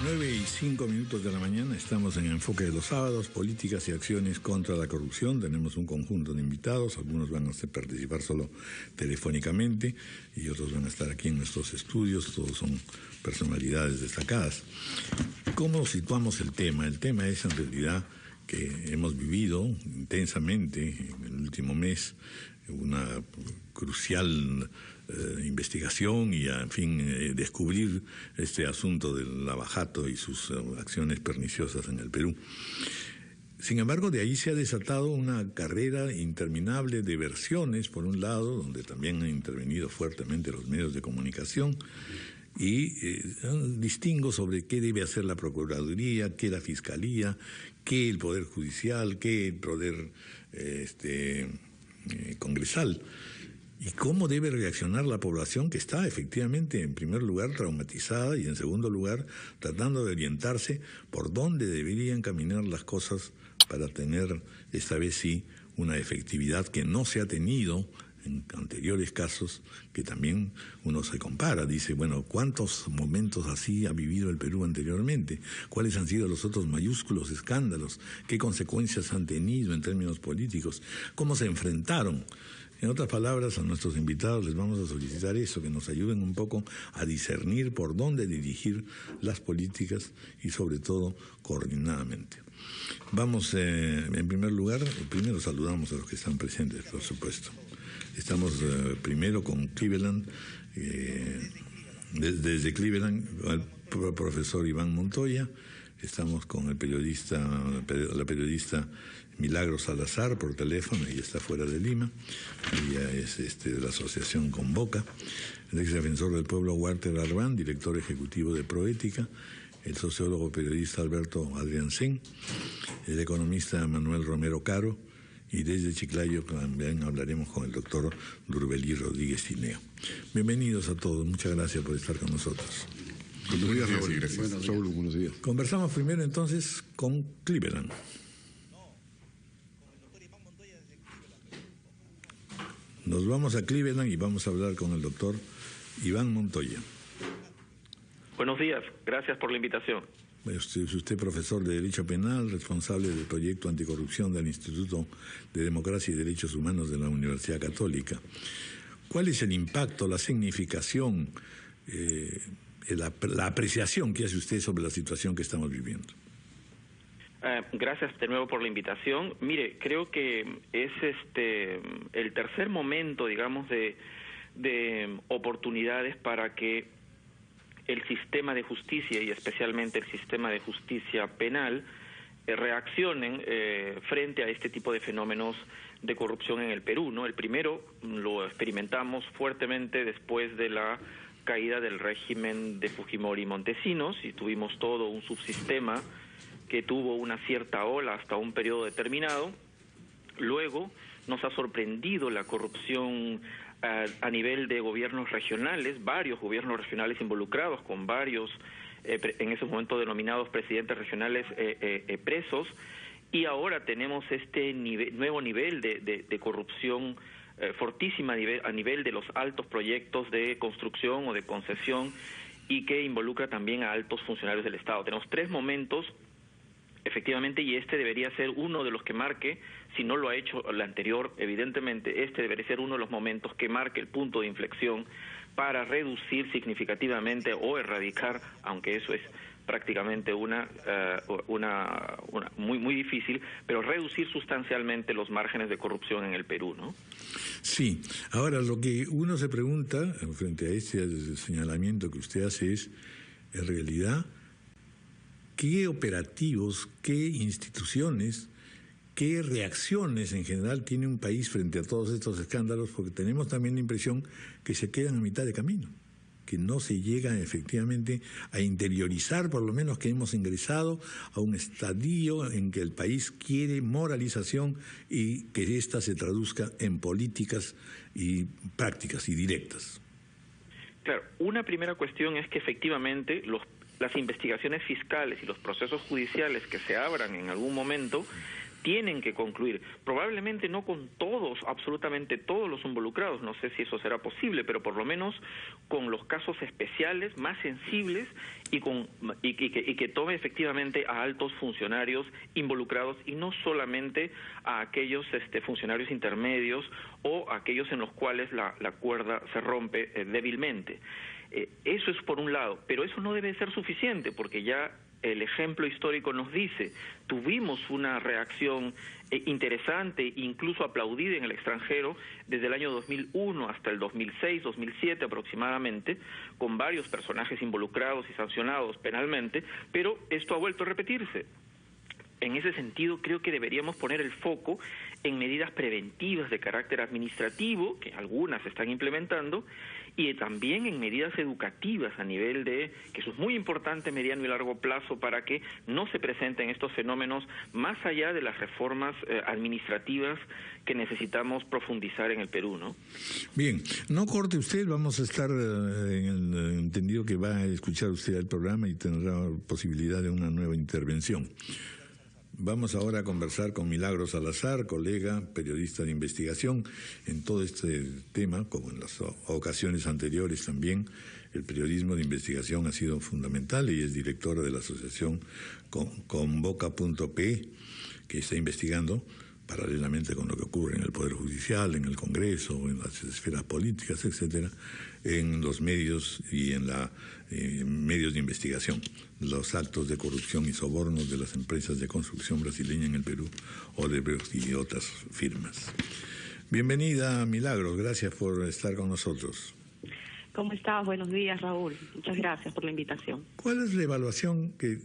9:05 de la mañana, estamos en Enfoque de los Sábados, políticas y acciones contra la corrupción. Tenemos un conjunto de invitados, algunos van a participar solo telefónicamente y otros van a estar aquí en nuestros estudios, todos son personalidades destacadas. ¿Cómo situamos el tema? El tema es en realidad que hemos vivido intensamente en el último mes una crucial investigación y, en fin, descubrir este asunto del lavajato y sus acciones perniciosas en el Perú. Sin embargo, de ahí se ha desatado una carrera interminable de versiones, por un lado, donde también han intervenido fuertemente los medios de comunicación, y distingo sobre qué debe hacer la Procuraduría, qué la Fiscalía, qué el Poder Judicial, qué el Poder Congresal, y cómo debe reaccionar la población que está efectivamente, en primer lugar, traumatizada y en segundo lugar, tratando de orientarse por dónde deberían caminar las cosas para tener, esta vez sí, una efectividad que no se ha tenido en anteriores casos, que también uno se compara, dice, bueno, ¿cuántos momentos así ha vivido el Perú anteriormente? ¿Cuáles han sido los otros mayúsculos escándalos? ¿Qué consecuencias han tenido en términos políticos? ¿Cómo se enfrentaron? En otras palabras, a nuestros invitados les vamos a solicitar eso, que nos ayuden un poco a discernir por dónde dirigir las políticas y, sobre todo, coordinadamente. Vamos, en primer lugar, primero saludamos a los que están presentes, por supuesto. Estamos primero con Cleveland, desde Cleveland, el profesor Iván Montoya. Estamos con la periodista Milagros Salazar por teléfono, ella está fuera de Lima, ella es de la asociación Convoca. El ex defensor del pueblo Walter Arbán, director ejecutivo de Proética, el sociólogo periodista Alberto Adriancén, el economista Manuel Romero Caro, y desde Chiclayo también hablaremos con el doctor Durbelí Rodríguez Tineo. Bienvenidos a todos, muchas gracias por estar con nosotros. Buenos días, Raúl. Gracias. Raúl, buenos días. Conversamos primero entonces con Cleveland. Nos vamos a Cleveland y vamos a hablar con el doctor Iván Montoya. Buenos días, gracias por la invitación. Es usted profesor de Derecho Penal, responsable del proyecto anticorrupción del Instituto de Democracia y Derechos Humanos de la Universidad Católica. ¿Cuál es el impacto, la significación, la apreciación que hace usted sobre la situación que estamos viviendo? Gracias de nuevo por la invitación. Mire, creo que es el tercer momento, digamos, de oportunidades para que el sistema de justicia y especialmente el sistema de justicia penal reaccionen frente a este tipo de fenómenos de corrupción en el Perú, ¿no? El primero lo experimentamos fuertemente después de la caída del régimen de Fujimori y Montesinos, y tuvimos todo un subsistema que tuvo una cierta ola hasta un periodo determinado. Luego nos ha sorprendido la corrupción a nivel de gobiernos regionales, varios gobiernos regionales involucrados, con varios, en ese momento denominados presidentes regionales presos, y ahora tenemos este nuevo nivel de corrupción fortísima a nivel de los altos proyectos de construcción o de concesión, y que involucra también a altos funcionarios del Estado. Tenemos tres momentos, efectivamente, y este debería ser uno de los que marque, si no lo ha hecho el anterior, evidentemente este debería ser uno de los momentos que marque el punto de inflexión para reducir significativamente o erradicar, aunque eso es prácticamente muy difícil, pero reducir sustancialmente los márgenes de corrupción en el Perú, ¿no? Sí. Ahora, lo que uno se pregunta frente a este señalamiento que usted hace es, en realidad, ¿qué operativos, qué instituciones, qué reacciones en general tiene un país frente a todos estos escándalos? Porque tenemos también la impresión que se quedan a mitad de camino, que no se llega efectivamente a interiorizar, por lo menos que hemos ingresado a un estadio en que el país quiere moralización y que ésta se traduzca en políticas y prácticas y directas. Claro, una primera cuestión es que efectivamente las investigaciones fiscales y los procesos judiciales que se abran en algún momento tienen que concluir, probablemente no con todos, absolutamente todos los involucrados, no sé si eso será posible, pero por lo menos con los casos especiales, más sensibles, y que tome efectivamente a altos funcionarios involucrados y no solamente a aquellos funcionarios intermedios o aquellos en los cuales la cuerda se rompe débilmente. Eso es por un lado, pero eso no debe ser suficiente, porque ya el ejemplo histórico nos dice, tuvimos una reacción interesante, incluso aplaudida en el extranjero, desde el año 2001 hasta el 2006, 2007 aproximadamente, con varios personajes involucrados y sancionados penalmente, pero esto ha vuelto a repetirse. En ese sentido, creo que deberíamos poner el foco en medidas preventivas de carácter administrativo, que algunas se están implementando, y también en medidas educativas a nivel de, que eso es muy importante, mediano y largo plazo, para que no se presenten estos fenómenos más allá de las reformas administrativas que necesitamos profundizar en el Perú, ¿no? Bien, no corte usted, vamos a estar en el entendido que va a escuchar usted el programa y tendrá posibilidad de una nueva intervención. Vamos ahora a conversar con Milagros Salazar, colega, periodista de investigación. En todo este tema, como en las ocasiones anteriores también, el periodismo de investigación ha sido fundamental y es directora de la asociación Convoca.pe, que está investigando paralelamente con lo que ocurre en el Poder Judicial, en el Congreso, en las esferas políticas, etcétera, en los medios y en medios de investigación, los actos de corrupción y sobornos de las empresas de construcción brasileña en el Perú, Odebrecht y otras firmas. Bienvenida, Milagros, gracias por estar con nosotros. ¿Cómo estás? Buenos días, Raúl. Muchas gracias por la invitación. ¿Cuál es la evaluación que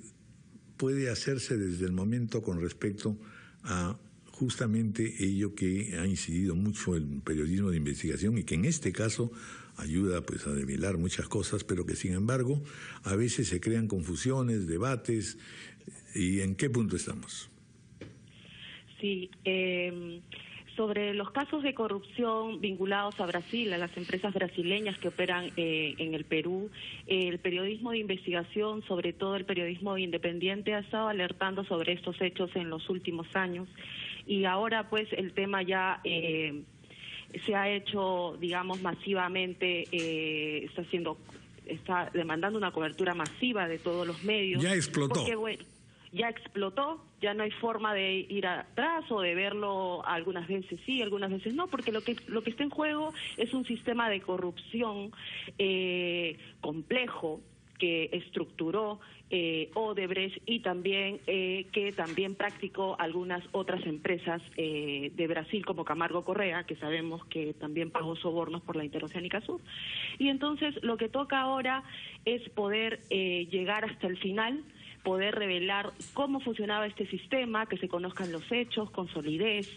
puede hacerse desde el momento con respecto a justamente ello que ha incidido mucho el periodismo de investigación y que en este caso ayuda pues a develar muchas cosas, pero que sin embargo a veces se crean confusiones, debates? ¿Y en qué punto estamos? Sí, sobre los casos de corrupción vinculados a Brasil, a las empresas brasileñas que operan en el Perú, el periodismo de investigación, sobre todo el periodismo independiente, ha estado alertando sobre estos hechos en los últimos años, y ahora pues el tema ya se ha hecho, digamos, masivamente, está demandando una cobertura masiva de todos los medios. Ya explotó. Porque, bueno, ya explotó, ya no hay forma de ir atrás o de verlo, algunas veces sí, algunas veces no, porque lo que está en juego es un sistema de corrupción complejo que estructuró Odebrecht y también que también practicó algunas otras empresas de Brasil como Camargo Correa, que sabemos que también pagó sobornos por la Interoceánica Sur. Y entonces lo que toca ahora es poder llegar hasta el final, poder revelar cómo funcionaba este sistema, que se conozcan los hechos con solidez,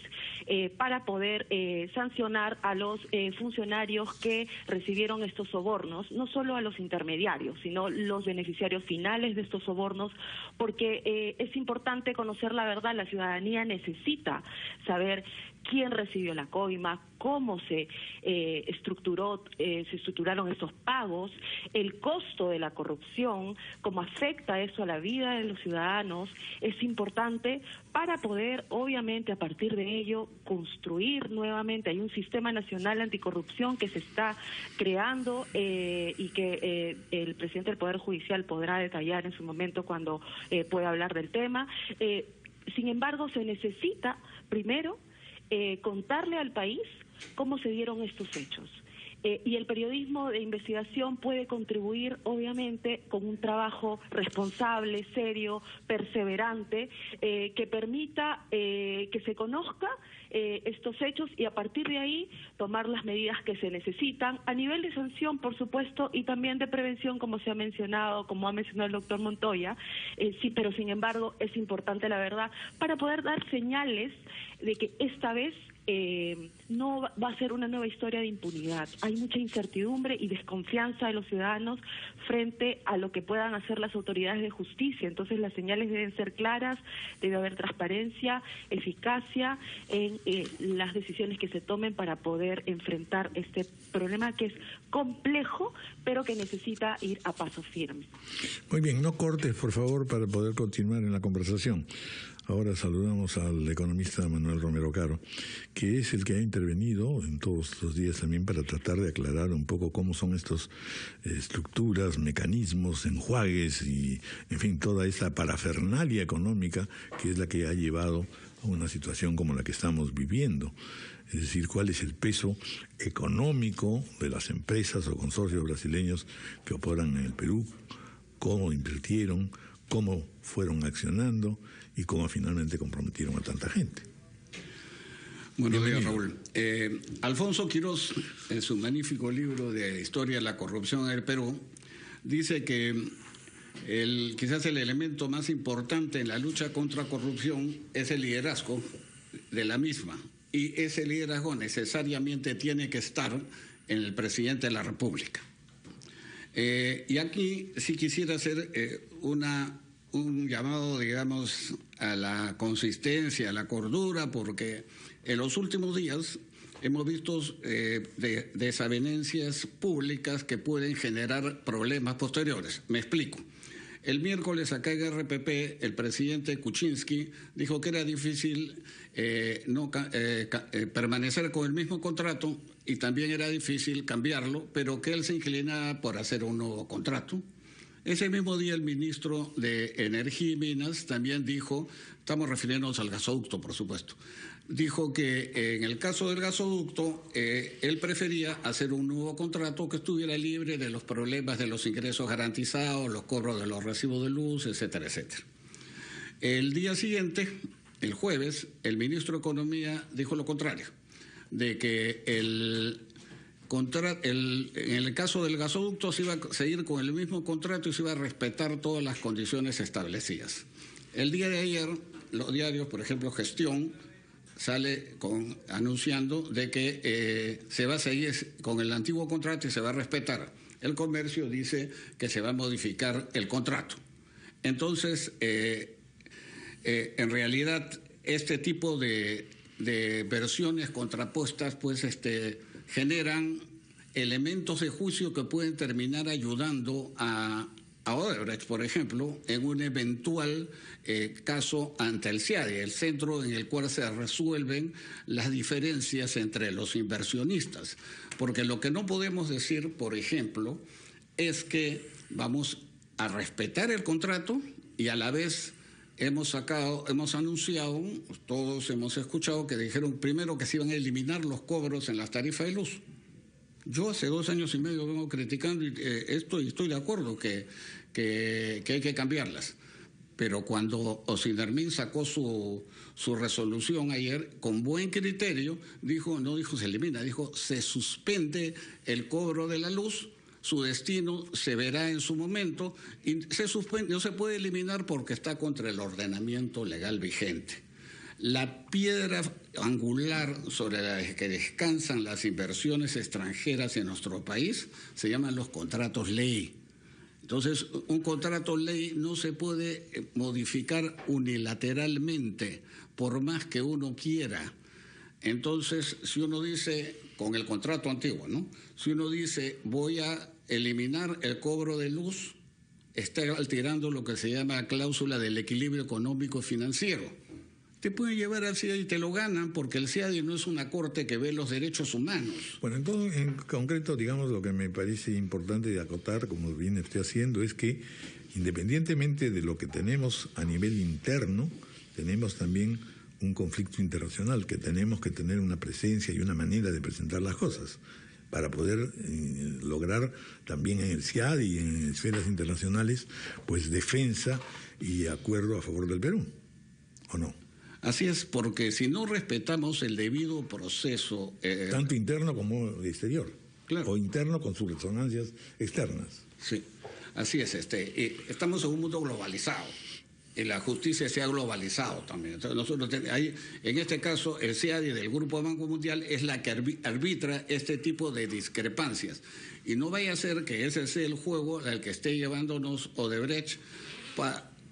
para poder sancionar a los funcionarios que recibieron estos sobornos, no solo a los intermediarios, sino los beneficiarios finales de estos sobornos, porque es importante conocer la verdad. La ciudadanía necesita saber quién recibió la coima, cómo se estructuraron esos pagos, el costo de la corrupción, cómo afecta eso a la vida de los ciudadanos. Es importante para poder, obviamente, a partir de ello, construir nuevamente. Hay un sistema nacional anticorrupción que se está creando y que el presidente del Poder Judicial podrá detallar en su momento cuando pueda hablar del tema. Sin embargo, se necesita, primero, contarle al país cómo se dieron estos hechos. Y el periodismo de investigación puede contribuir, obviamente, con un trabajo responsable, serio, perseverante, que permita que se conozca estos hechos y a partir de ahí tomar las medidas que se necesitan a nivel de sanción, por supuesto, y también de prevención, como se ha mencionado, como ha mencionado el doctor Montoya. Sí, pero sin embargo es importante la verdad para poder dar señales de que esta vez no va a ser una nueva historia de impunidad. Hay mucha incertidumbre y desconfianza de los ciudadanos frente a lo que puedan hacer las autoridades de justicia. Entonces las señales deben ser claras, debe haber transparencia, eficacia en las decisiones que se tomen para poder enfrentar este problema que es complejo, pero que necesita ir a paso firme. Muy bien, no cortes, por favor, para poder continuar en la conversación. Ahora saludamos al economista Manuel Romero Caro, que es el que ha intervenido en todos estos días también para tratar de aclarar un poco cómo son estas estructuras, mecanismos, enjuagues y, en fin, toda esta parafernalia económica que es la que ha llevado a una situación como la que estamos viviendo. Es decir, cuál es el peso económico de las empresas o consorcios brasileños que operan en el Perú, cómo invirtieron, cómo fueron accionando y cómo finalmente comprometieron a tanta gente. Buenos días, Raúl. Alfonso Quirós, en su magnífico libro de Historia de la corrupción en el Perú, dice que quizás el elemento más importante en la lucha contra corrupción es el liderazgo de la misma. Y ese liderazgo necesariamente tiene que estar en el presidente de la República. Y aquí sí quisiera hacer un llamado, digamos, a la consistencia, a la cordura, porque en los últimos días hemos visto desavenencias públicas que pueden generar problemas posteriores. Me explico. El miércoles acá en RPP, el presidente Kuczynski dijo que era difícil permanecer con el mismo contrato y también era difícil cambiarlo, pero que él se inclinaba por hacer un nuevo contrato. Ese mismo día el ministro de Energía y Minas también dijo, estamos refiriéndonos al gasoducto, por supuesto, dijo que en el caso del gasoducto él prefería hacer un nuevo contrato que estuviera libre de los problemas de los ingresos garantizados, los cobros de los recibos de luz, etcétera, etcétera. El día siguiente, el jueves, el ministro de Economía dijo lo contrario, de que en el caso del gasoducto se iba a seguir con el mismo contrato y se iba a respetar todas las condiciones establecidas. El día de ayer, los diarios, por ejemplo, Gestión, sale anunciando de que se va a seguir con el antiguo contrato y se va a respetar. El Comercio dice que se va a modificar el contrato. Entonces, en realidad, este tipo de versiones contrapuestas, pues, generan elementos de juicio que pueden terminar ayudando a Odebrecht, por ejemplo, en un eventual caso ante el CIADI, el centro en el cual se resuelven las diferencias entre los inversionistas. Porque lo que no podemos decir, por ejemplo, es que vamos a respetar el contrato y a la vez hemos anunciado, todos hemos escuchado que dijeron primero que se iban a eliminar los cobros en las tarifas de luz. Yo hace 2 años y medio vengo criticando esto y estoy de acuerdo que hay que cambiarlas. Pero cuando Osinermin sacó su resolución ayer, con buen criterio, no dijo se elimina, dijo se suspende el cobro de la luz, su destino se verá en su momento y no se puede eliminar porque está contra el ordenamiento legal vigente. La piedra angular sobre la que descansan las inversiones extranjeras en nuestro país se llaman los contratos ley. Entonces, un contrato ley no se puede modificar unilateralmente, por más que uno quiera. Entonces, si uno dice, con el contrato antiguo, ¿no? Si uno dice, voy a eliminar el cobro de luz, está alterando lo que se llama cláusula del equilibrio económico y financiero. Te pueden llevar al CIADI y te lo ganan porque el CIADI no es una corte que ve los derechos humanos. Bueno, entonces, en concreto, digamos, lo que me parece importante de acotar, como viene usted haciendo, es que independientemente de lo que tenemos a nivel interno, tenemos también un conflicto internacional, que tenemos que tener una presencia y una manera de presentar las cosas para poder lograr también en el CIADI y en esferas internacionales, pues defensa y acuerdo a favor del Perú, ¿o no? Así es, porque si no respetamos el debido proceso... tanto interno como exterior, claro. O interno con sus resonancias externas. Sí, así es. Estamos en un mundo globalizado y la justicia se ha globalizado también. Entonces nosotros en este caso, el CIADI del Grupo de Banco Mundial es la que arbitra este tipo de discrepancias. Y no vaya a ser que ese sea el juego al que esté llevándonos Odebrecht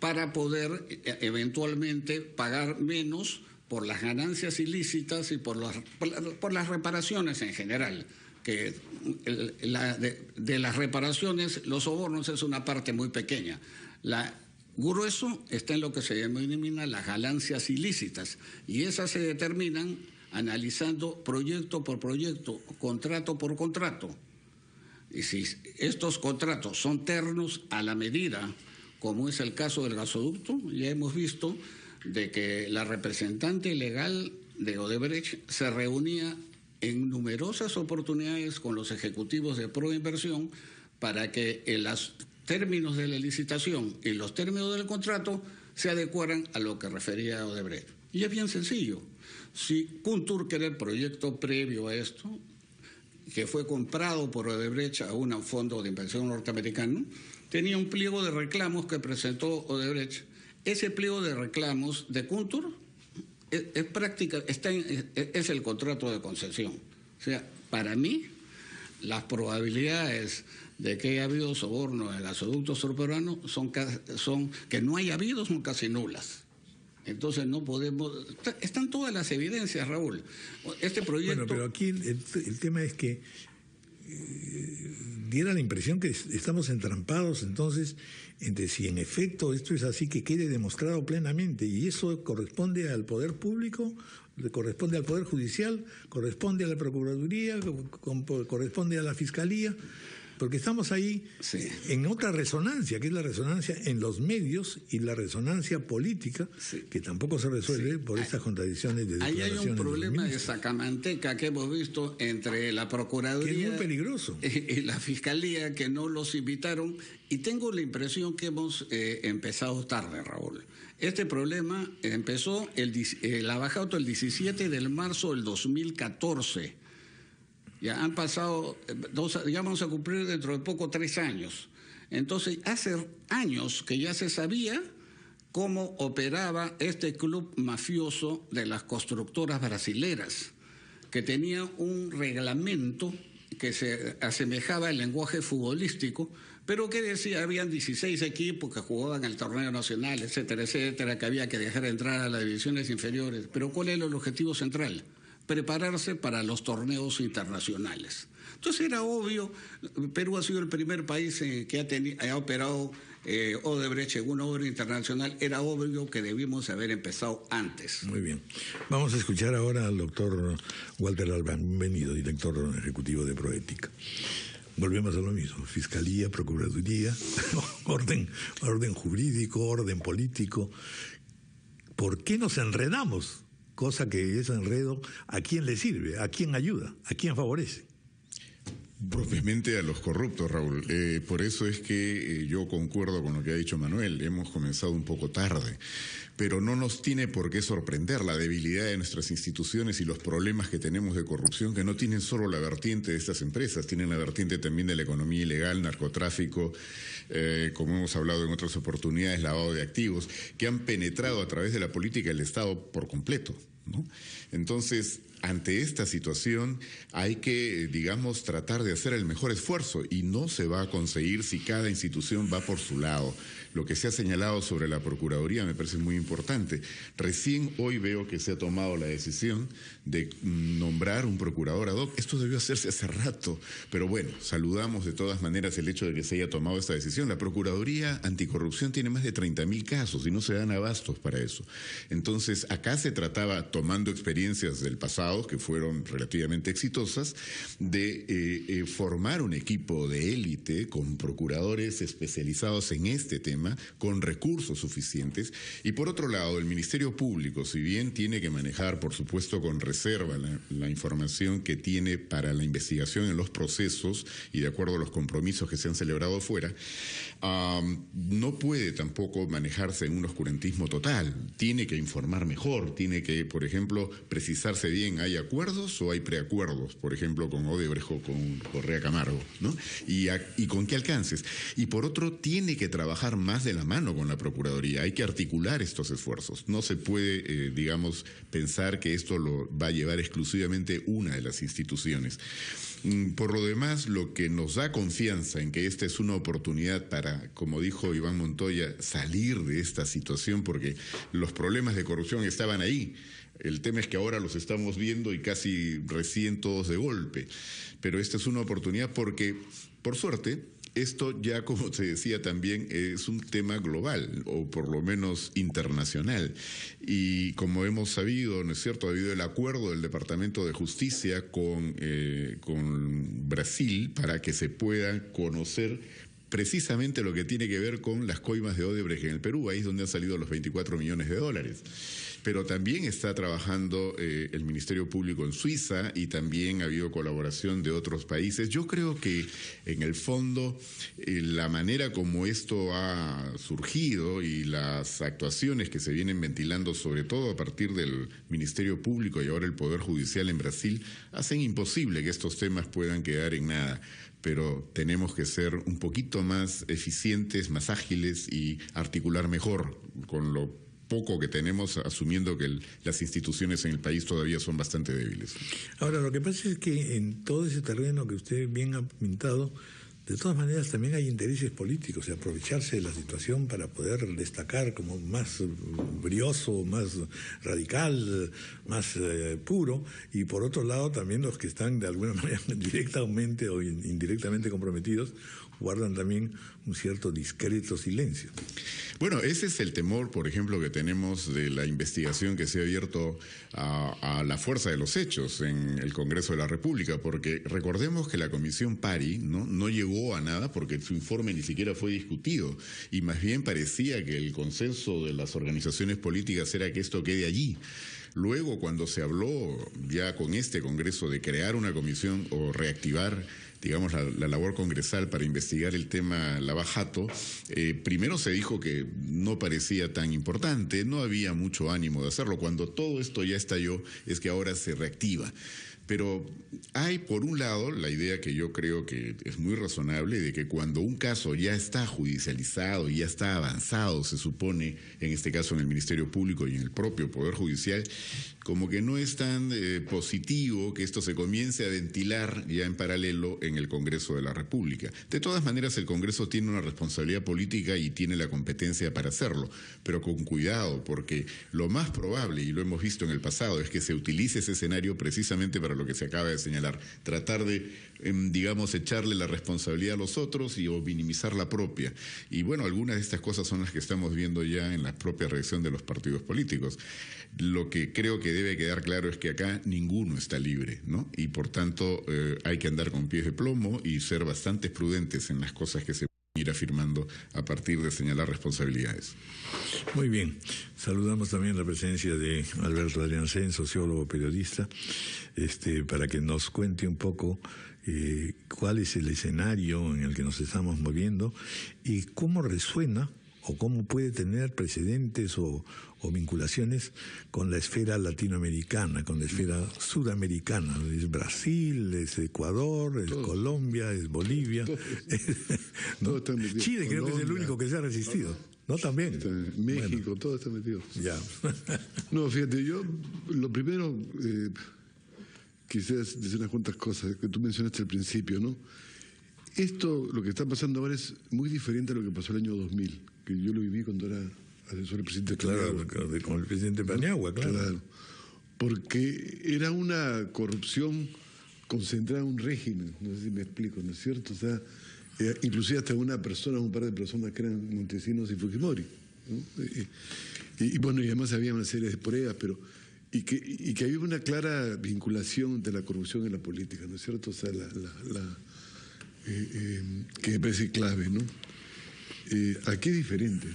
para poder eventualmente pagar menos por las ganancias ilícitas y por las reparaciones en general. que de las reparaciones, los sobornos es una parte muy pequeña. Grueso está en lo que se denomina las ganancias ilícitas, y esas se determinan analizando proyecto por proyecto, contrato por contrato. Y si estos contratos son ternos a la medida, como es el caso del gasoducto, ya hemos visto de que la representante legal de Odebrecht se reunía en numerosas oportunidades con los ejecutivos de Proinversión para que en los términos de la licitación y los términos del contrato se adecuaran a lo que refería a Odebrecht. Y es bien sencillo. Si Kuntur, que era el proyecto previo a esto, que fue comprado por Odebrecht a un fondo de inversión norteamericano, tenía un pliego de reclamos que presentó Odebrecht. Ese pliego de reclamos de Kuntur es el contrato de concesión. O sea, para mí, las probabilidades de que haya habido soborno en el gasoducto surperuano son que no haya habido, son casi nulas. Entonces no podemos... Están todas las evidencias, Raúl. Este proyecto... Bueno, pero aquí el tema es que diera la impresión que estamos entrampados entonces entre si en efecto esto es así, que quede demostrado plenamente, y eso corresponde al poder público, corresponde al poder judicial, corresponde a la Procuraduría, corresponde a la Fiscalía, porque estamos ahí en otra resonancia, que es la resonancia en los medios y la resonancia política, que tampoco se resuelve por estas contradicciones de declaraciones. Ahí hay un problema de sacamanteca que hemos visto entre la Procuraduría, que es muy peligroso, y la Fiscalía, que no los invitaron, y tengo la impresión que hemos empezado tarde, Raúl. Este problema empezó la baja auto el 17 de marzo del 2014. Ya han pasado ya vamos a cumplir dentro de poco 3 años. Entonces, hace años que ya se sabía cómo operaba este club mafioso de las constructoras brasileras, que tenía un reglamento que se asemejaba al lenguaje futbolístico, pero que decía, habían 16 equipos que jugaban el torneo nacional, etcétera, etcétera, que había que dejar entrar a las divisiones inferiores. Pero ¿cuál era el objetivo central? Prepararse para los torneos internacionales. Entonces era obvio, Perú ha sido el primer país que ha operado Odebrecht en una obra internacional, era obvio que debimos haber empezado antes. Muy bien. Vamos a escuchar ahora al doctor Walter Albán, bienvenido, director ejecutivo de Proética. Volvemos a lo mismo, Fiscalía, Procuraduría, orden jurídico, orden político. ¿Por qué nos enredamos? Cosa que ese enredo, ¿a quién le sirve? ¿A quién ayuda? ¿A quién favorece? Propiamente a los corruptos, Raúl. Por eso es que yo concuerdo con lo que ha dicho Manuel. Hemos comenzado un poco tarde, pero no nos tiene por qué sorprender la debilidad de nuestras instituciones y los problemas que tenemos de corrupción, que no tienen solo la vertiente de estas empresas, tienen la vertiente también de la economía ilegal, narcotráfico, como hemos hablado en otras oportunidades, lavado de activos, que han penetrado a través de la política del Estado por completo, ¿no? Entonces, ante esta situación hay que, digamos, tratar de hacer el mejor esfuerzo, y no se va a conseguir si cada institución va por su lado. Lo que se ha señalado sobre la Procuraduría me parece muy importante. Recién hoy veo que se ha tomado la decisión de nombrar un procurador ad hoc. Esto debió hacerse hace rato, pero bueno, saludamos de todas maneras el hecho de que se haya tomado esta decisión. La Procuraduría Anticorrupción tiene más de 30.000 casos y no se dan abastos para eso. Entonces, acá se trataba, tomando experiencias del pasado, que fueron relativamente exitosas, de formar un equipo de élite con procuradores especializados en este tema, con recursos suficientes. Y por otro lado, el Ministerio Público, si bien tiene que manejar, por supuesto, con reserva la información que tiene para la investigación en los procesos y de acuerdo a los compromisos que se han celebrado afuera, no puede tampoco manejarse en un oscurantismo total. Tiene que informar mejor, tiene que, por ejemplo, precisarse bien, ¿hay acuerdos o hay preacuerdos? Por ejemplo, con Odebrecht o con Correa Camargo, ¿no? Y con qué alcances. Y por otro, tiene que trabajar más de la mano con la Procuraduría. Hay que articular estos esfuerzos. No se puede, digamos, pensar que esto lo va a llevar exclusivamente una de las instituciones. Por lo demás, lo que nos da confianza en que esta es una oportunidad para, como dijo Iván Montoya, salir de esta situación, porque los problemas de corrupción estaban ahí. El tema es que ahora los estamos viendo y casi recién todos de golpe. Pero esta es una oportunidad porque, por suerte, esto ya, como se decía también, es un tema global, o por lo menos internacional. Y como hemos sabido, ¿no es cierto?, ha habido el acuerdo del Departamento de Justicia con Brasil para que se pueda conocer precisamente lo que tiene que ver con las coimas de Odebrecht en el Perú. Ahí es donde han salido los 24 millones de dólares. Pero también está trabajando el Ministerio Público en Suiza y también ha habido colaboración de otros países. Yo creo que en el fondo la manera como esto ha surgido y las actuaciones que se vienen ventilando, sobre todo a partir del Ministerio Público y ahora el Poder Judicial en Brasil, hacen imposible que estos temas puedan quedar en nada. Pero tenemos que ser un poquito más eficientes, más ágiles y articular mejor con lo poco que tenemos, asumiendo que las instituciones en el país todavía son bastante débiles. Ahora, lo que pasa es que en todo ese terreno que usted bien ha pintado, de todas maneras también hay intereses políticos, y aprovecharse de la situación para poder destacar como más brioso, más radical, más puro, y por otro lado también los que están de alguna manera directamente o indirectamente comprometidos guardan también un cierto discreto silencio. Bueno, ese es el temor, por ejemplo, que tenemos de la investigación que se ha abierto a la fuerza de los hechos en el Congreso de la República, porque recordemos que la Comisión Pari no llegó a nada porque su informe ni siquiera fue discutido, y más bien parecía que el consenso de las organizaciones políticas era que esto quede allí. Luego, cuando se habló ya con este Congreso de crear una comisión o reactivar, digamos, la labor congresal para investigar el tema Lava Jato, primero se dijo que no parecía tan importante, no había mucho ánimo de hacerlo. Cuando todo esto ya estalló, es que ahora se reactiva. Pero hay, por un lado, la idea que yo creo que es muy razonable de que cuando un caso ya está judicializado y ya está avanzado, se supone, en este caso en el Ministerio Público y en el propio Poder Judicial, como que no es tan positivo que esto se comience a ventilar ya en paralelo en el Congreso de la República. De todas maneras, el Congreso tiene una responsabilidad política y tiene la competencia para hacerlo, pero con cuidado, porque lo más probable, y lo hemos visto en el pasado, es que se utilice ese escenario precisamente para lo que se acaba de señalar, tratar de, digamos, echarle la responsabilidad a los otros o minimizar la propia. Y bueno, algunas de estas cosas son las que estamos viendo ya en la propia reacción de los partidos políticos. Lo que creo que debe quedar claro es que acá ninguno está libre, ¿no? Y por tanto hay que andar con pies de plomo y ser bastante prudentes en las cosas que se ir afirmando a partir de señalar responsabilidades. Muy bien. Saludamos también la presencia de Alberto Adriancén, sociólogo, periodista, para que nos cuente un poco cuál es el escenario en el que nos estamos moviendo y cómo resuena o cómo puede tener precedentes o vinculaciones con la esfera latinoamericana, con la esfera sudamericana. Es Brasil, es Ecuador, es Colombia, es Bolivia. ¿No? Chile creo que es el único que se ha resistido. ¿No? También. México, bueno. Todo está metido. Ya. No, fíjate, yo lo primero quizás decir unas cuantas cosas que tú mencionaste al principio, ¿no? Esto, lo que está pasando ahora es muy diferente a lo que pasó el año 2000, que yo lo viví cuando era asesor del presidente Paniagua. Claro, con el presidente Paniagua, claro. Porque era una corrupción concentrada en un régimen, no sé si me explico, ¿no es cierto? O sea, inclusive hasta un par de personas que eran Montesinos y Fujimori, ¿no? Y bueno, y además había una serie de pruebas, pero y que había una clara vinculación entre la corrupción y la política, ¿no es cierto? O sea, que me parece clave, ¿no? Aquí es diferente.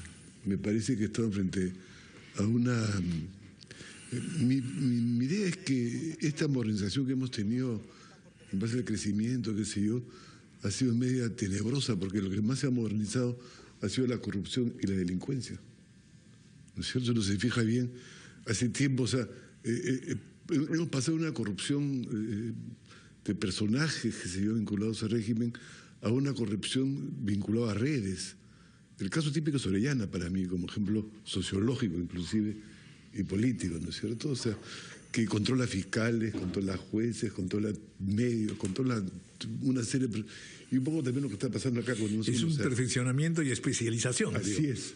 Me parece que estamos frente a una... Mi idea es que esta modernización que hemos tenido en base al crecimiento, qué sé yo, ha sido media tenebrosa, porque lo que más se ha modernizado ha sido la corrupción y la delincuencia. ¿No es cierto? No se fija bien. Hace tiempo, o sea, hemos pasado de una corrupción de personajes que se vio vinculados al régimen a una corrupción vinculada a redes. El caso típico es Orellana para mí, como ejemplo sociológico inclusive y político, ¿no es cierto? O sea, que controla fiscales, controla jueces, controla medios, controla una serie de... Y un poco también lo que está pasando acá con nosotros. Es un perfeccionamiento y especialización. Así es.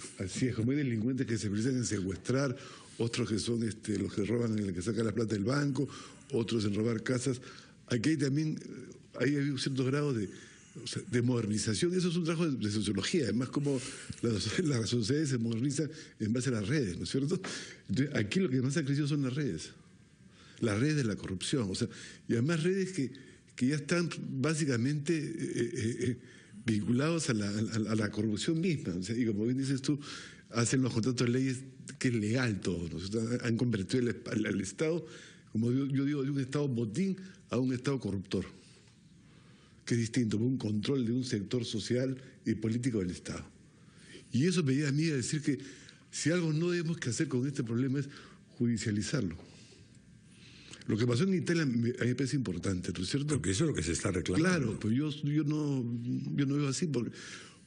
Como hay delincuentes que se especializan en secuestrar, otros que son los que roban, en el que sacan la plata del banco, otros en robar casas. Aquí hay también, hay ciertos grados de modernización. Eso es un trabajo de sociología, además como las sociedades se modernizan en base a las redes, ¿no es cierto? Entonces, aquí lo que más ha crecido son las redes de la corrupción, y además redes que ya están básicamente vinculados a la corrupción misma, y como bien dices tú, hacen los contratos de leyes que es legal todo, ¿no? Han convertido al Estado, como yo digo, de un Estado botín a un Estado corruptor, que es distinto, un control de un sector social y político del Estado. Y eso me lleva a mí a decir que si algo no debemos que hacer con este problema es judicializarlo. Lo que pasó en Italia a mí me parece importante, ¿no es cierto? Porque eso es lo que se está reclamando. Claro, pero yo no veo así,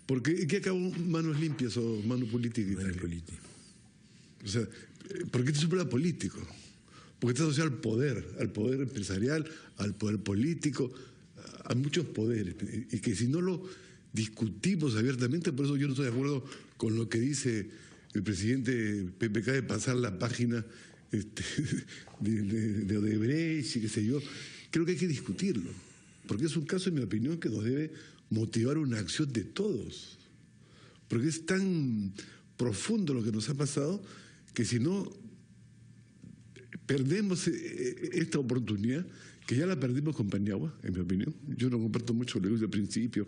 porque ¿qué acabó manos limpias o mano política? Mano política. O sea, porque este es un problema político, porque está asociado al poder empresarial, al poder político, a muchos poderes, y que si no lo discutimos abiertamente, por eso yo no estoy de acuerdo con lo que dice el presidente PPK de pasar la página de Odebrecht y qué sé yo. Creo que hay que discutirlo, porque es un caso, en mi opinión, que nos debe motivar una acción de todos, porque es tan profundo lo que nos ha pasado que si no perdemos esta oportunidad, que ya la perdimos con Paniagua, en mi opinión. Yo no comparto mucho lo que digo al principio.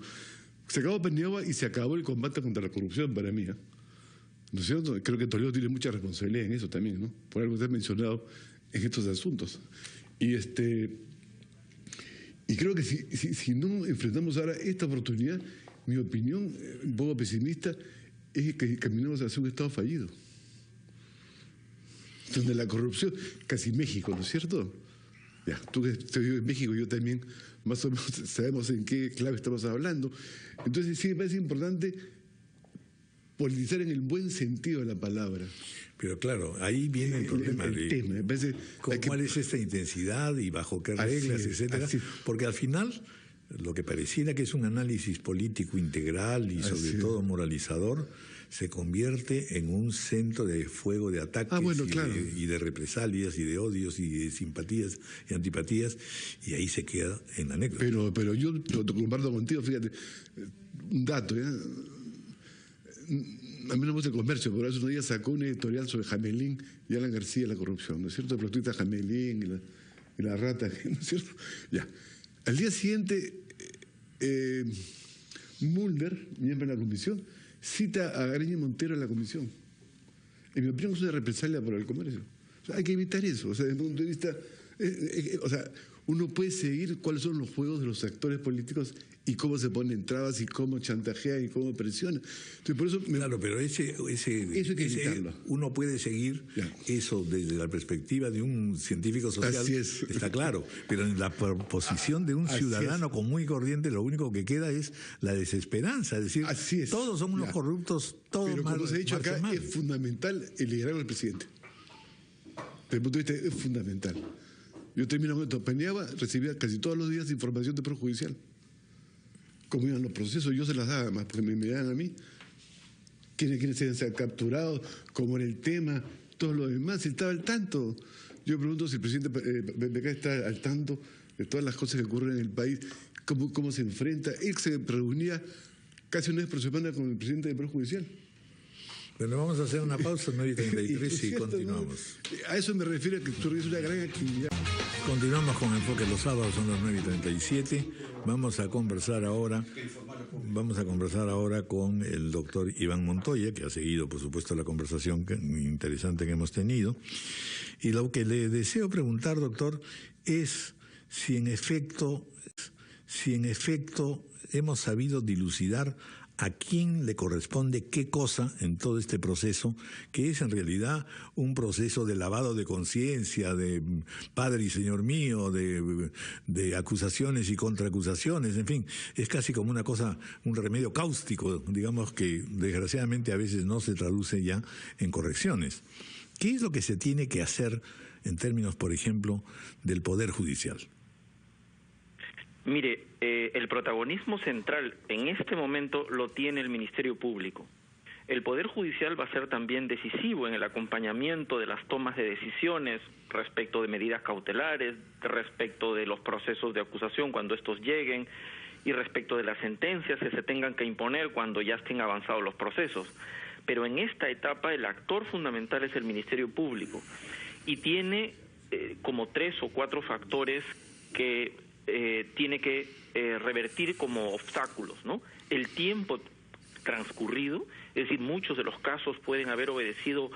Se acabó Paniagua y se acabó el combate contra la corrupción para mí, ¿no es cierto? Creo que Toledo tiene mucha responsabilidad en eso también, ¿no? Por algo que está mencionado en estos asuntos. Y creo que si no enfrentamos ahora esta oportunidad, mi opinión, un poco pesimista, es que caminamos hacia un Estado fallido, donde la corrupción, casi México, ¿no es cierto? Ya, tú que vives en México, yo también, más o menos sabemos en qué clave estamos hablando. Entonces sí me parece importante politizar en el buen sentido de la palabra. Pero claro, ahí viene el problema el tema, me parece, ¿cuál es esta intensidad y bajo qué reglas, etcétera? Porque al final lo que pareciera que es un análisis político integral y sobre todo moralizador, se convierte en un centro de fuego de ataques y de represalias y de odios y de simpatías y antipatías, y ahí se queda en la anécdota. Pero yo lo comparto contigo, fíjate, un dato, ¿ya? A mí no me gusta el comercio, pero hace unos días sacó un editorial sobre Jamelín y Alan García, la corrupción, ¿no es cierto? El prostituta Jamelín y la rata, ¿no es cierto? Ya. Al día siguiente, Mulder, miembro de la comisión, cita a Gareña Montero en la comisión. En mi opinión es una represalia por el comercio. O sea, hay que evitar eso. O sea, desde el punto de vista... uno puede seguir cuáles son los juegos de los actores políticos y cómo se ponen trabas y cómo chantajea y cómo presiona. Entonces, por eso claro, pero eso hay que evitarlo. Uno puede seguir eso desde la perspectiva de un científico social, así es, está claro, pero en la posición de un ciudadano común y corriente lo único que queda es la desesperanza, es decir, todos somos unos corruptos, todos. Pero como se ha dicho acá, es fundamental el liderazgo del presidente. Desde el punto de vista es fundamental. Yo termino con esto. Paniagua recibía casi todos los días información de perjudicial. Cómo iban los procesos, yo se las daba más, porque me daban a mí quiénes se han capturado, cómo era el tema, todo lo demás, estaba al tanto. Yo pregunto si el presidente PPK está al tanto de todas las cosas que ocurren en el país, cómo se enfrenta. Él se reunía casi una vez por semana con el presidente del Poder Judicial. Bueno, vamos a hacer una pausa, 9:33 y continuamos. A eso me refiero, que tú es una gran actividad. Continuamos con Enfoque los sábados, son las 9:37. Vamos a conversar ahora con el doctor Iván Montoya, que ha seguido, por supuesto, la conversación interesante que hemos tenido. Y lo que le deseo preguntar, doctor, es si en efecto hemos sabido dilucidar ¿A quién le corresponde qué cosa en todo este proceso, que es en realidad un proceso de lavado de conciencia, de Padre y Señor mío, de acusaciones y contraacusaciones, en fin, es casi como una cosa, un remedio cáustico, digamos, que desgraciadamente a veces no se traduce ya en correcciones? ¿Qué es lo que se tiene que hacer en términos, por ejemplo, del Poder Judicial? Mire, el protagonismo central en este momento lo tiene el Ministerio Público. El Poder Judicial va a ser también decisivo en el acompañamiento de las tomas de decisiones respecto de medidas cautelares, respecto de los procesos de acusación cuando estos lleguen y respecto de las sentencias que se tengan que imponer cuando ya estén avanzados los procesos. Pero en esta etapa el actor fundamental es el Ministerio Público y tiene como 3 o 4 factores que tiene que revertir como obstáculos, ¿no? El tiempo transcurrido, es decir, muchos de los casos pueden haber obedecido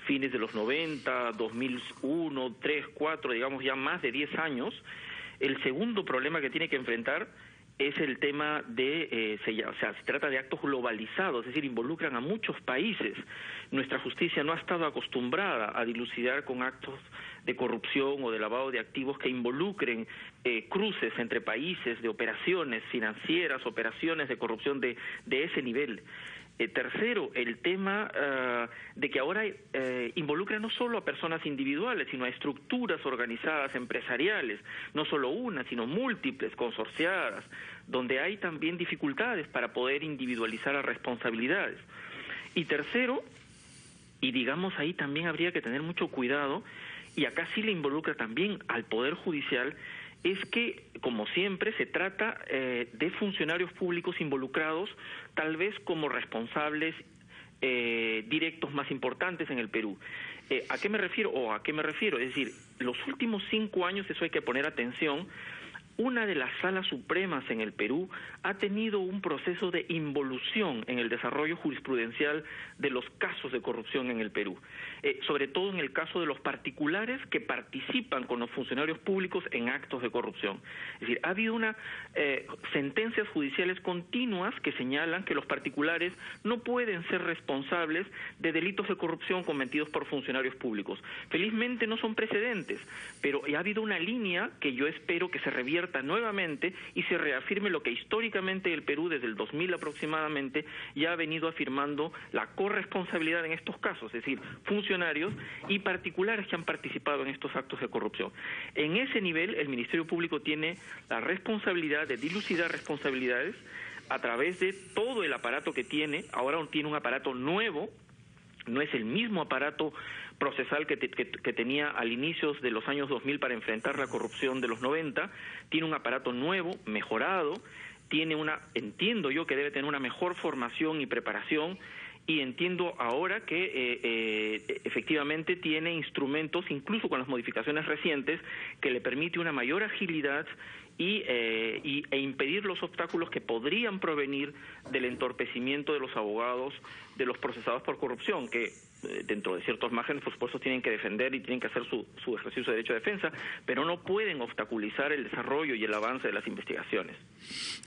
fines de los 90, 2001, 3, 4, digamos ya más de 10 años. El segundo problema que tiene que enfrentar es el tema de, se trata de actos globalizados, es decir, involucran a muchos países. Nuestra justicia no ha estado acostumbrada a dilucidar con actos de corrupción o de lavado de activos que involucren cruces entre países, de operaciones financieras, operaciones de corrupción de ese nivel. Tercero, el tema de que ahora involucra no solo a personas individuales, sino a estructuras organizadas empresariales, no solo una, sino múltiples, consorciadas, donde hay también dificultades para poder individualizar las responsabilidades. Y tercero, y digamos ahí también habría que tener mucho cuidado, y acá sí le involucra también al Poder Judicial, es que, como siempre, se trata de funcionarios públicos involucrados, tal vez como responsables directos más importantes en el Perú. ¿A qué me refiero? Es decir, los últimos 5 años, eso hay que poner atención, una de las salas supremas en el Perú ha tenido un proceso de involución en el desarrollo jurisprudencial de los casos de corrupción en el Perú, sobre todo en el caso de los particulares que participan con los funcionarios públicos en actos de corrupción. Es decir, ha habido sentencias judiciales continuas que señalan que los particulares no pueden ser responsables de delitos de corrupción cometidos por funcionarios públicos. Felizmente no son precedentes, pero ha habido una línea que yo espero que se revierta nuevamente y se reafirme lo que históricamente el Perú desde el 2000 aproximadamente ya ha venido afirmando, la corresponsabilidad en estos casos, es decir, funcionarios y particulares que han participado en estos actos de corrupción. En ese nivel el Ministerio Público tiene la responsabilidad de dilucidar responsabilidades a través de todo el aparato que tiene. Ahora tiene un aparato nuevo, no es el mismo aparato procesal que tenía al inicios de los años 2000 para enfrentar la corrupción de los 90, tiene un aparato nuevo, mejorado, entiendo yo que debe tener una mejor formación y preparación, y entiendo ahora que efectivamente tiene instrumentos, incluso con las modificaciones recientes, que le permite una mayor agilidad e impedir los obstáculos que podrían provenir del entorpecimiento de los abogados de los procesados por corrupción, que dentro de ciertos márgenes, por supuesto, tienen que defender y tienen que hacer su ejercicio de derecho de defensa, pero no pueden obstaculizar el desarrollo y el avance de las investigaciones.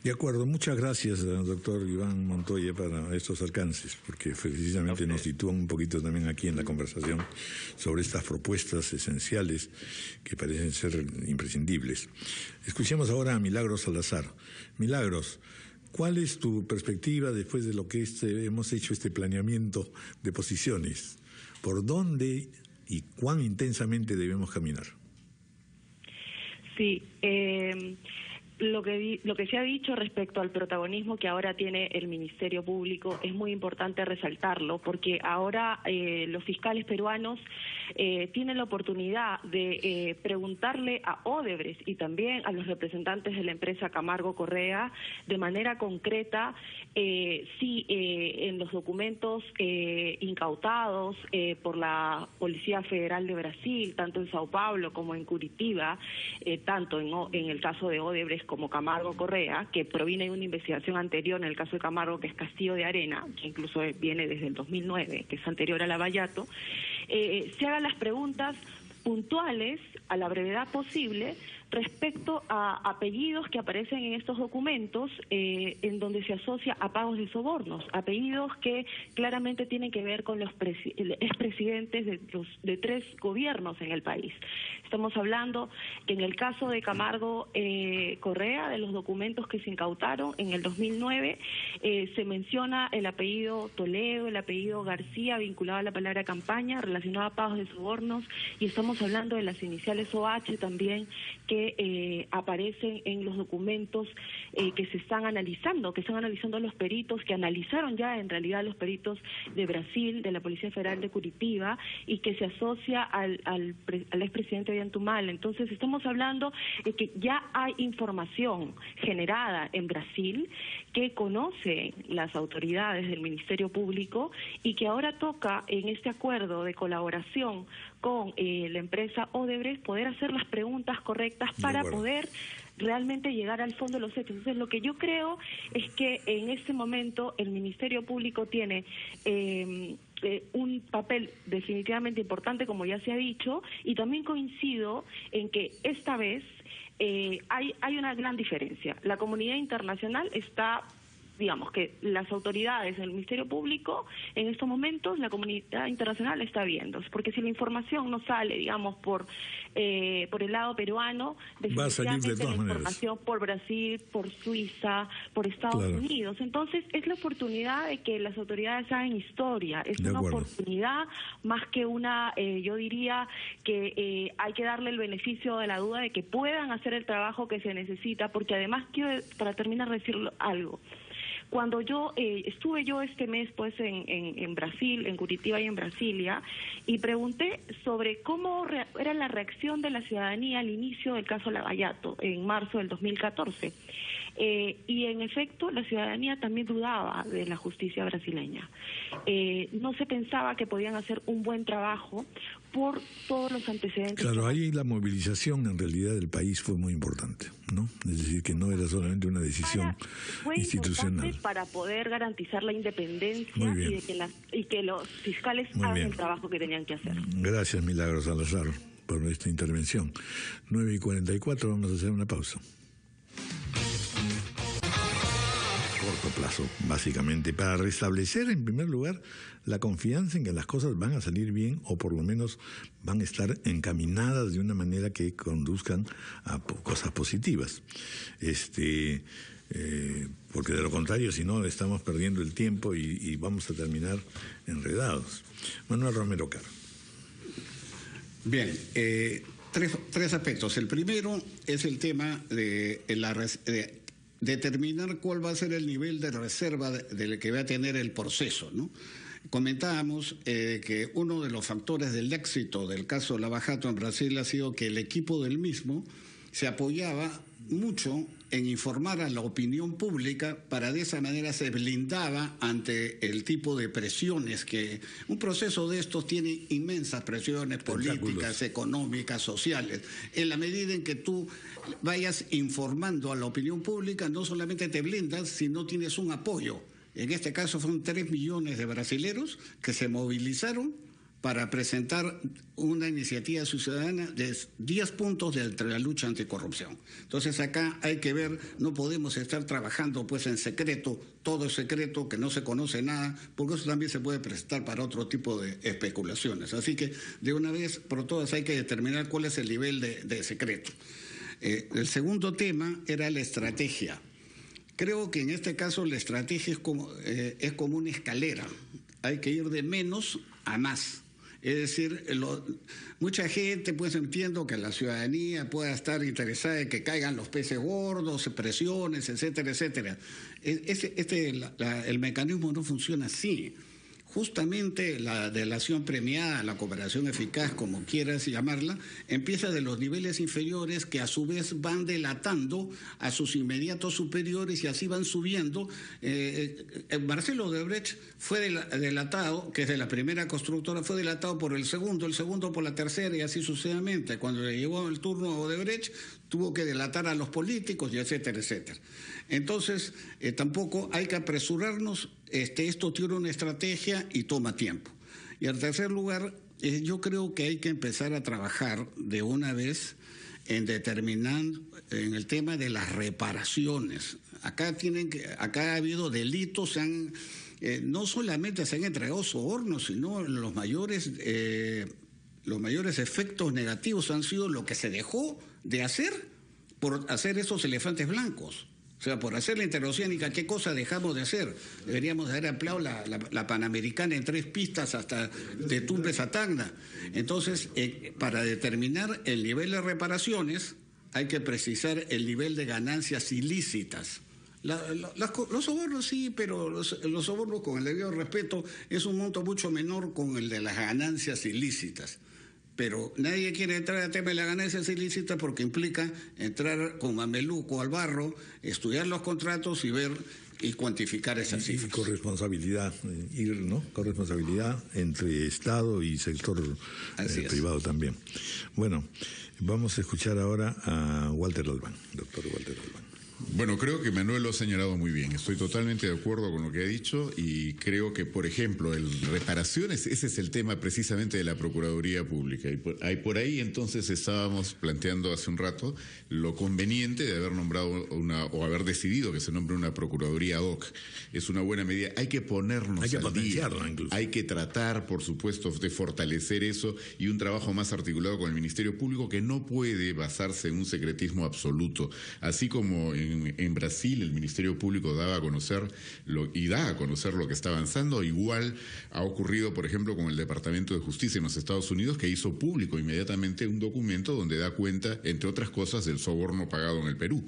De acuerdo, muchas gracias, doctor Iván Montoya, para estos alcances, porque precisamente nos sitúan un poquito también aquí en la conversación sobre estas propuestas esenciales que parecen ser imprescindibles. Escuchemos ahora a Milagros Salazar. Milagros, ¿cuál es tu perspectiva después de lo que hemos hecho este planeamiento de posiciones? ¿Por dónde y cuán intensamente debemos caminar? Sí, lo que se ha dicho respecto al protagonismo que ahora tiene el Ministerio Público es muy importante resaltarlo, porque ahora los fiscales peruanos tienen la oportunidad de preguntarle a Odebrecht y también a los representantes de la empresa Camargo Correa de manera concreta si en los documentos incautados por la Policía Federal de Brasil, tanto en Sao Paulo como en Curitiba, tanto en el caso de Odebrecht como Camargo Correa, que proviene de una investigación anterior en el caso de Camargo, que es Castillo de Arena, que incluso viene desde el 2009, que es anterior a Lavallato, se hagan las preguntas puntuales, a la brevedad posible, respecto a apellidos que aparecen en estos documentos en donde se asocia a pagos de sobornos, apellidos que claramente tienen que ver con los expresidentes de 3 gobiernos en el país. Estamos hablando que en el caso de Camargo Correa, de los documentos que se incautaron en el 2009, se menciona el apellido Toledo, el apellido García, vinculado a la palabra campaña, relacionado a pagos de sobornos, y estamos hablando de las iniciales OH también, que aparecen en los documentos que se están analizando, los peritos, que analizaron ya en realidad los peritos de Brasil, de la Policía Federal de Curitiba, y que se asocia al expresidente Ollantumala. Entonces estamos hablando de que ya hay información generada en Brasil que conocen las autoridades del Ministerio Público y que ahora toca en este acuerdo de colaboración con la empresa Odebrecht poder hacer las preguntas correctas para poder realmente llegar al fondo de los hechos. Entonces, lo que yo creo es que en este momento el Ministerio Público tiene un papel definitivamente importante, como ya se ha dicho, y también coincido en que esta vez hay una gran diferencia. La comunidad internacional está, digamos que las autoridades del Ministerio Público en estos momentos, la comunidad internacional está viendo, porque si la información no sale, digamos, por el lado peruano, va a salir de todas maneras. Información por Brasil, por Suiza, por Estados Unidos. Entonces es la oportunidad de que las autoridades hagan historia, es una oportunidad más que una, yo diría que hay que darle el beneficio de la duda de que puedan hacer el trabajo que se necesita, porque además quiero, para terminar, decir algo. Cuando estuve este mes pues en Brasil, en Curitiba y en Brasilia, y pregunté sobre cómo era la reacción de la ciudadanía al inicio del caso Lavallato, en marzo del 2014. Y en efecto, la ciudadanía también dudaba de la justicia brasileña. No se pensaba que podían hacer un buen trabajo por todos los antecedentes. Claro, ahí la movilización en realidad del país fue muy importante, ¿no? Es decir, que no era solamente una decisión institucional. Para poder garantizar la independencia y que los fiscales hagan el trabajo que tenían que hacer. Gracias, Milagros Salazar, por esta intervención. 9:44, vamos a hacer una pausa. Corto plazo, básicamente, para restablecer en primer lugar la confianza en que las cosas van a salir bien, o por lo menos van a estar encaminadas de una manera que conduzcan a cosas positivas. Porque de lo contrario, si no, estamos perdiendo el tiempo y vamos a terminar enredados. Manuel Romero Caro. Bien, tres aspectos. El primero es el tema de determinar cuál va a ser el nivel de reserva del que va a tener el proceso, ¿no? Comentábamos que uno de los factores del éxito del caso Lavallato en Brasil ha sido que el equipo del mismo se apoyaba mucho en informar a la opinión pública, para de esa manera se blindaba ante el tipo de presiones que un proceso de estos tiene, inmensas presiones políticas, económicas, sociales. En la medida en que tú vayas informando a la opinión pública, no solamente te blindas, sino tienes un apoyo. En este caso son 3 millones de brasileros que se movilizaron para presentar una iniciativa ciudadana de 10 puntos de la lucha anticorrupción. Entonces acá hay que ver, no podemos estar trabajando pues en secreto, todo es secreto, que no se conoce nada, porque eso también se puede prestar para otro tipo de especulaciones. Así que de una vez por todas hay que determinar cuál es el nivel de secreto. El segundo tema era la estrategia. Creo que en este caso la estrategia es como una escalera. Hay que ir de menos a más. Es decir, mucha gente, pues entiendo que la ciudadanía pueda estar interesada en que caigan los peces gordos, presiones, etcétera, etcétera. El mecanismo no funciona así. Justamente la delación premiada, la cooperación eficaz, como quieras llamarla, empieza de los niveles inferiores, que a su vez van delatando a sus inmediatos superiores y así van subiendo. Marcelo Odebrecht fue delatado, que es de la primera constructora, fue delatado por el segundo por la tercera y así sucesivamente. Cuando le llegó el turno a Odebrecht, tuvo que delatar a los políticos y etcétera, etcétera. Entonces, tampoco hay que apresurarnos. Esto tiene una estrategia y toma tiempo. Y en tercer lugar, yo creo que hay que empezar a trabajar de una vez en determinar en el tema de las reparaciones. Acá ha habido delitos, no solamente se han entregado sobornos, sino los mayores efectos negativos han sido lo que se dejó de hacer por hacer esos elefantes blancos. O sea, por hacer la interoceánica, ¿qué cosa dejamos de hacer? Deberíamos haber ampliado la Panamericana en 3 pistas hasta de Tumbes a Tacna. Entonces, para determinar el nivel de reparaciones, hay que precisar el nivel de ganancias ilícitas. Los sobornos sí, pero los sobornos, con el debido respeto, es un monto mucho menor con el de las ganancias ilícitas. Pero nadie quiere entrar al tema de las ganancias ilícitas porque implica entrar con mameluco al barro, estudiar los contratos y ver y cuantificar esas cifras. Y corresponsabilidad, corresponsabilidad entre Estado y sector privado también. Bueno, vamos a escuchar ahora a Walter Olban, doctor Walter Olban. Bueno, creo que Manuel lo ha señalado muy bien. Estoy totalmente de acuerdo con lo que ha dicho y creo que, por ejemplo, reparaciones, ese es el tema precisamente de la Procuraduría Pública. Y por ahí entonces estábamos planteando hace un rato lo conveniente de haber nombrado o haber decidido que se nombre una Procuraduría ad hoc. Es una buena medida. Hay que ponernos al potenciarla día. Incluso. Hay que tratar, por supuesto, de fortalecer eso y un trabajo más articulado con el Ministerio Público que no puede basarse en un secretismo absoluto. Así como en Brasil el Ministerio Público daba a conocer da a conocer lo que está avanzando, igual ha ocurrido, por ejemplo, con el Departamento de Justicia en los Estados Unidos, que hizo público inmediatamente un documento donde da cuenta, entre otras cosas, del soborno pagado en el Perú.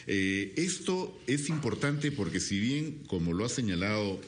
Esto es importante porque, si bien, como lo ha señalado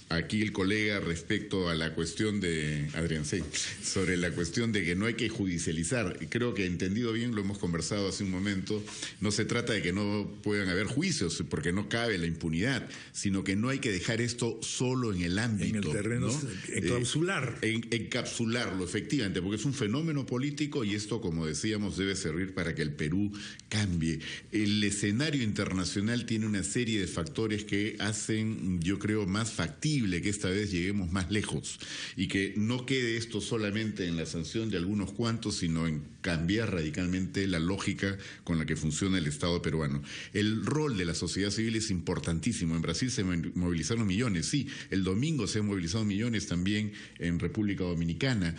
aquí el colega respecto a la cuestión de Adrián C., sobre la cuestión de que no hay que judicializar, creo que entendido bien, lo hemos conversado hace un momento, no se trata de que no puedan haber juicios porque no cabe la impunidad, sino que no hay que dejar esto solo en el ámbito, en el terreno, ¿no? Encapsular. Encapsularlo, efectivamente, porque es un fenómeno político y esto, como decíamos, debe servir para que el Perú cambie. El escenario internacional tiene una serie de factores que hacen, yo creo, más factible que esta vez lleguemos más lejos y que no quede esto solamente en la sanción de algunos cuantos, sino en cambiar radicalmente la lógica con la que funciona el Estado peruano. El rol de la sociedad civil es importantísimo. En Brasil se movilizaron millones, sí, el domingo se han movilizado millones también en República Dominicana.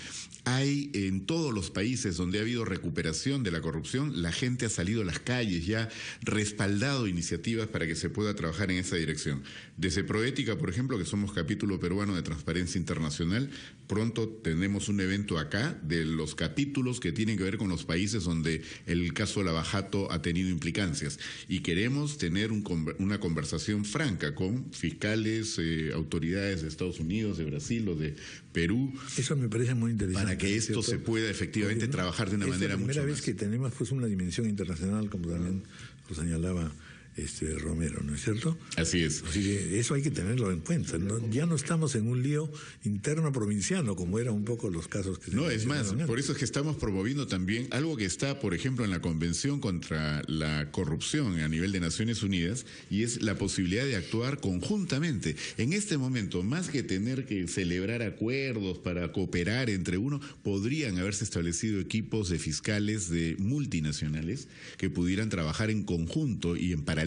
Hay en todos los países donde ha habido recuperación de la corrupción, la gente ha salido a las calles, ya respaldado iniciativas para que se pueda trabajar en esa dirección. Desde Proética, por ejemplo, que somos capítulo peruano de Transparencia Internacional, pronto tenemos un evento acá de los capítulos que tienen que ver con los países donde el caso Lavajato ha tenido implicancias y queremos tener una conversación franca con fiscales, autoridades de Estados Unidos, de Brasil o de Perú. Eso me parece muy interesante. Para que esto se pueda efectivamente trabajar de una manera mucho más. Es la primera vez que tenemos pues una dimensión internacional, como también lo señalaba Romero, ¿no es cierto? Así es. Así que eso hay que tenerlo en cuenta, ¿no? Ya no estamos en un lío interno provinciano, como eran un poco los casos que se No, es más, antes. por eso es que estamos promoviendo también algo que está, por ejemplo, en la Convención contra la Corrupción a nivel de Naciones Unidas, y es la posibilidad de actuar conjuntamente. En este momento, más que tener que celebrar acuerdos para cooperar entre uno, podrían haberse establecido equipos de fiscales de multinacionales que pudieran trabajar en conjunto y en paralelo.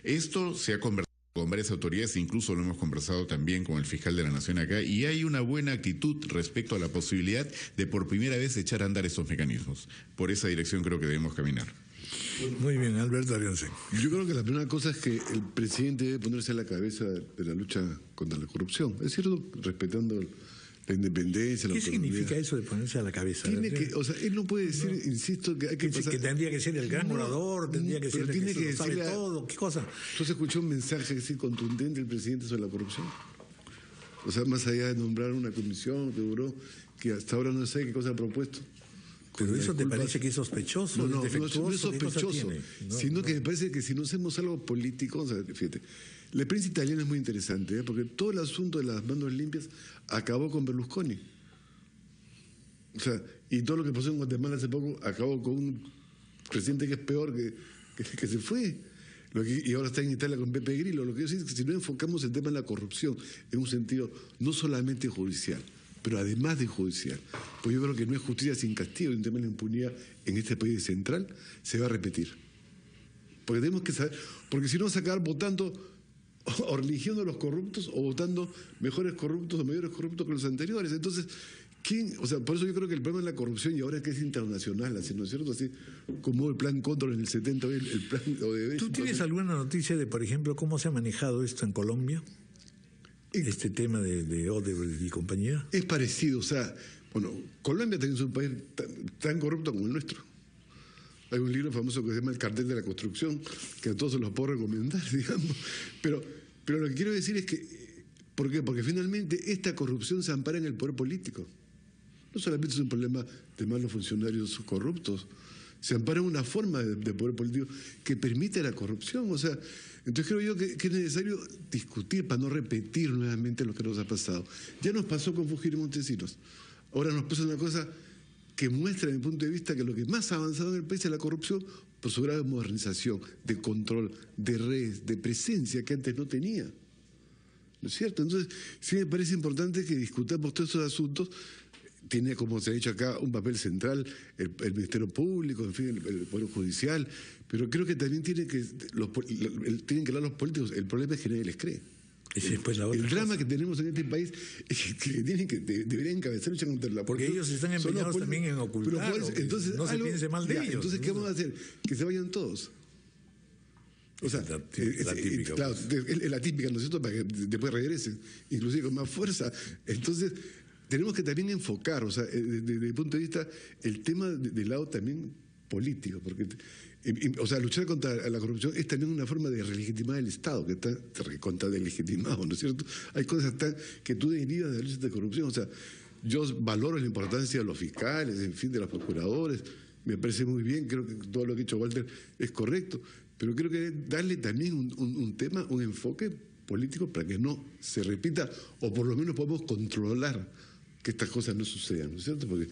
Esto se ha conversado con varias autoridades, incluso lo hemos conversado también con el fiscal de la Nación acá, y hay una buena actitud respecto a la posibilidad de por primera vez echar a andar estos mecanismos. Por esa dirección creo que debemos caminar. Muy bien, Alberto Arianse. Yo creo que la primera cosa es que el presidente debe ponerse a la cabeza de la lucha contra la corrupción. Es cierto, respetando la independencia, la ¿Qué autonomía. significa eso de ponerse a la cabeza? Tiene que, o sea, él no puede decir, insisto, que hay que pasar... Que tendría que ser el gran orador, tendría que ser el tiene que sabe decirle todo, ¿qué cosa? Entonces escuchó un mensaje así contundente del presidente sobre la corrupción. O sea, más allá de nombrar una comisión que duró, que hasta ahora no sé qué cosa ha propuesto. Pero eso te parece que es sospechoso, No es defectuoso, sospechoso, sino que me parece que si no hacemos algo político, o sea, fíjate, la prensa italiana es muy interesante, porque todo el asunto de las manos limpias acabó con Berlusconi. O sea, y todo lo que pasó en Guatemala hace poco acabó con un presidente que es peor que se fue. Y ahora está en Italia con Beppe Grillo. Lo que yo sé es que si no enfocamos el tema de la corrupción en un sentido no solamente judicial, pero además de judicial. Pues yo creo que no es justicia sin castigo, el tema de la impunidad en este país central se va a repetir. Porque tenemos que saber, porque si no vamos a acabar votando o religión de los corruptos o votando mejores corruptos o mayores corruptos que los anteriores. Entonces, o sea, por eso yo creo que el problema es la corrupción y ahora que es internacional, así, ¿no es cierto? Así como el plan Cóndor en el 70, el plan Odebrecht. ¿Tú tienes alguna noticia de, por ejemplo, cómo se ha manejado esto en Colombia? Este tema de Odebrecht y compañía. Es parecido, o sea, bueno, Colombia también es un país tan corrupto como el nuestro. Hay un libro famoso que se llama El cartel de la construcción, que a todos se los puedo recomendar, digamos. Pero lo que quiero decir es que, ¿por qué? Porque finalmente esta corrupción se ampara en el poder político. No solamente es un problema de malos funcionarios corruptos, se ampara en una forma de poder político que permite la corrupción. O sea, entonces creo yo que es necesario discutir para no repetir nuevamente lo que nos ha pasado. Ya nos pasó con Fujimori y Montesinos. Ahora nos pasa una cosa que muestra, desde mi punto de vista, que lo que más ha avanzado en el país es la corrupción por su grado de modernización, de control, de redes, de presencia que antes no tenía. ¿No es cierto? Entonces, sí me parece importante que discutamos todos esos asuntos. Tiene, como se ha dicho acá, un papel central el Ministerio Público, en fin, el Poder Judicial, pero creo que también tienen que hablar los políticos. El problema es que nadie les cree. El drama que tenemos en este país es que deberían encabezar lucha contra la porque ellos están empeñados también en ocultar, entonces, no se piense mal de ellos. Entonces, ¿qué vamos a hacer? Que se vayan todos. O sea, la típica, claro, es la típica, ¿no es cierto?, para que después regresen, inclusive con más fuerza. Entonces, tenemos que también enfocar, o sea, desde mi punto de vista, el tema del lado también político, porque, o sea, luchar contra la corrupción es también una forma de relegitimar el Estado, que está contra delegitimado, ¿no es cierto? Hay cosas que tú derivas de la lucha de corrupción, o sea, yo valoro la importancia de los fiscales, en fin, de los procuradores, me parece muy bien, creo que todo lo que ha dicho Walter es correcto, pero creo que darle también un tema, un enfoque político para que no se repita, o por lo menos podamos controlar que estas cosas no sucedan, ¿no es cierto? Porque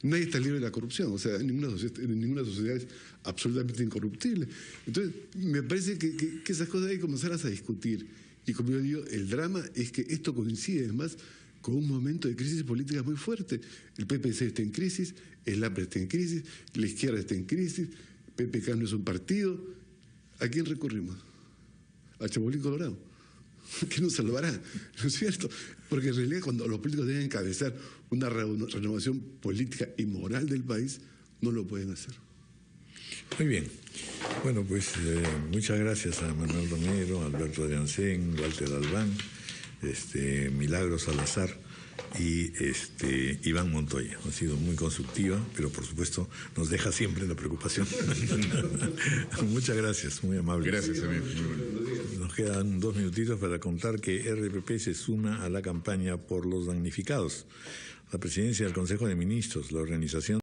nadie está libre de la corrupción, o sea, ninguna sociedad es absolutamente incorruptible. Entonces, me parece que esas cosas hay que comenzarlas a discutir. Y como yo digo, el drama es que esto coincide además con un momento de crisis política muy fuerte. El PPC está en crisis, el APRE está en crisis, la izquierda está en crisis, PPK no es un partido. ¿A quién recurrimos? Al Chapulín Colorado. ¿Qué nos salvará? ¿No es cierto? Porque en realidad cuando los políticos deben encabezar una renovación política y moral del país, no lo pueden hacer. Muy bien. Bueno, pues muchas gracias a Manuel Romero, Alberto Adriancén, Walter Albán, Milagros Salazar y Iván Montoya. Ha sido muy constructiva, pero por supuesto nos deja siempre la preocupación. Muchas gracias, muy amable. Gracias, amigo. Nos quedan 2 minutitos para contar que RPP se suma a la campaña por los damnificados. La presidencia del Consejo de Ministros, la organización